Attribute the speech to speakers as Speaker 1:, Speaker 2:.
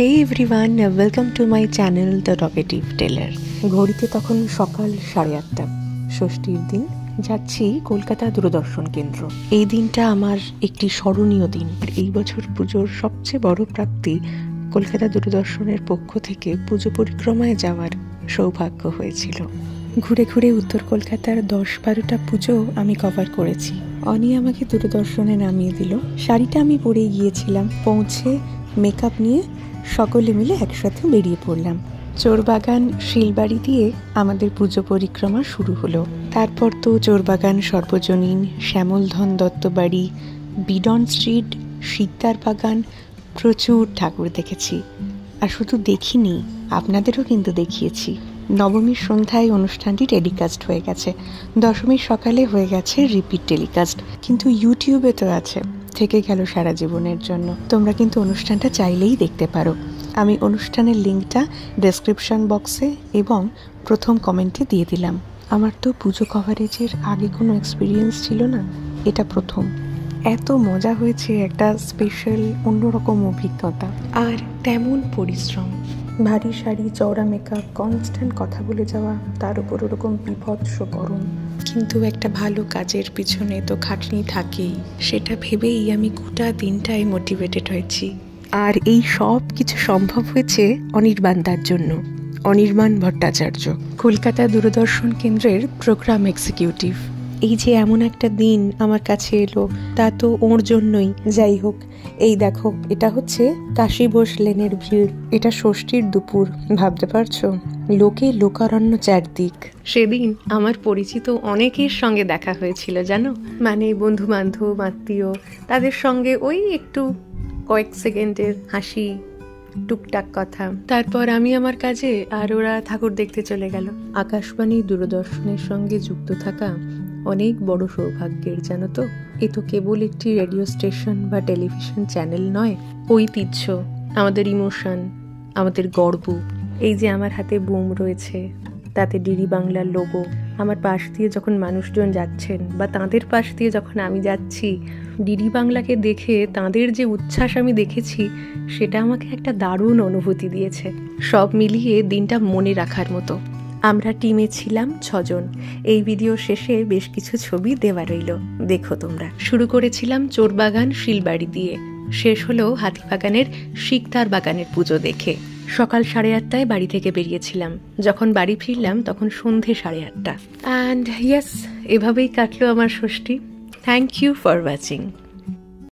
Speaker 1: Hey everyone, welcome to my channel The Talkative Teller. ঘড়িতে তখন সকাল 8:30। ষষ্ঠীর দিন যাচ্ছি কলকাতা দূরদর্শন কেন্দ্র। এই দিনটা আমার একটি স্মরণীয় দিন। এই বছর পুজোর সবচেয়ে বড় প্রাপ্তি কলকাতা দূরদর্শনের পক্ষ থেকে পুজো পরিক্রমায় যাওয়ার সৌভাগ্য হয়েছিল। ঘুরে ঘুরে উত্তর কলকাতার 10-12টা পুজো আমি কভার করেছি। অনি আমাকে দূরদর্শনে নামিয়ে দিল। শাড়িটা আমি পরে গিয়েছিলাম। পৌঁছে মেকআপ নিয়ে সকলে মিলে একসাথে বেরিয়ে পড়লাম। চোরবাগান শিলবাড়ি দিয়ে আমাদের পুজো পরিক্রমা শুরু হলো। তারপর তো চোরবাগান সর্বজনীন, শ্যামলধন দত্তবাড়ি, বিডন স্ট্রিট, সিকদার বাগান, প্রচুর ঠাকুর দেখেছি। আর শুধু দেখিনি, আপনাদেরও কিন্তু দেখিয়েছি। নবমীর সন্ধ্যায় অনুষ্ঠানটি টেলিকাস্ট হয়ে গেছে, দশমীর সকালে হয়ে গেছে রিপিট টেলিকাস্ট, কিন্তু ইউটিউবে তো আছে, থেকে গেল সারা জীবনের জন্য। তোমরা কিন্তু অনুষ্ঠানটা চাইলেই দেখতে পারো। আমি অনুষ্ঠানের লিঙ্কটা ডেসক্রিপশন বক্সে এবং প্রথম কমেন্টে দিয়ে দিলাম। আমার তো পুজো কভারেজের আগে কোনো এক্সপিরিয়েন্স ছিল না, এটা প্রথম। এত মজা হয়েছে, একটা স্পেশাল অন্যরকম অভিজ্ঞতা। আর তেমন পরিশ্রম, ভারী শাড়ি, চওড়া মেকআপ, কনস্ট্যান্ট কথা বলে যাওয়া, তার উপর ওরকম বিভৎস গরম। কিন্তু একটা ভালো কাজের পিছনে তো খাটনি থাকেই, সেটা ভেবেই আমি গোটা দিনটাই মোটিভেটেড হয়েছি। আর এই সব কিছু সম্ভব হয়েছে অনির্বাণদার জন্য। অনির্বাণ ভট্টাচার্য, কলকাতা দূরদর্শন কেন্দ্রের প্রোগ্রাম এক্সিকিউটিভ। এই যে এমন একটা দিন আমার কাছে এলো, তা তো ওর জন্যই। যাই হোক, এই দেখো, এটা হচ্ছে কাশী বোস লেনের ভিড়। এটা ষষ্ঠীর দুপুর, ভাবতে পারছো? লোকে লোকারণ্য চারদিক। সেদিন আমার পরিচিত অনেকের সঙ্গে দেখা হয়েছিল জানো, মানে বন্ধু বান্ধব, আত্মীয়, তাদের সঙ্গে ওই একটু কয়েক সেকেন্ডের হাসি, টুকটাক কথা। তারপর আমি আমার কাজে, আর ওরা ঠাকুর দেখতে চলে গেল। আকাশবাণী দূরদর্শনের সঙ্গে যুক্ত থাকা অনেক বড় সৌভাগ্যের, জানো তো। এ তো কেবল একটি রেডিও স্টেশন বা টেলিভিশন চ্যানেল নয়, ঐতিহ্য, আমাদের ইমোশন, আমাদের গর্ব। এই যে আমার হাতে বুম রয়েছে, তাতে ডিডি বাংলার লোগো। আমার পাশ দিয়ে যখন মানুষজন যাচ্ছেন, বা তাঁদের পাশ দিয়ে যখন আমি যাচ্ছি, ডিডি বাংলাকে দেখে তাঁদের যে উচ্ছ্বাস আমি দেখেছি, সেটা আমাকে একটা দারুণ অনুভূতি দিয়েছে। সব মিলিয়ে দিনটা মনে রাখার মতো। আমরা টিমে ছিলাম 6 জন। এই ভিডিও শেষে বেশ কিছু ছবি দেওয়া রইল, দেখো তোমরা। শুরু করেছিলাম চোরবাগান শিলবাড়ি দিয়ে, শেষ হলো হাতিবাগানের সিকদার বাগানের পুজো দেখে। সকাল 8:30টায় বাড়ি থেকে বেরিয়েছিলাম। যখন বাড়ি ফিরলাম তখন সন্ধে 8:30। অ্যান্ড ইয়েস, এভাবেই কাটলো আমার Shashthi. Thank you for watching.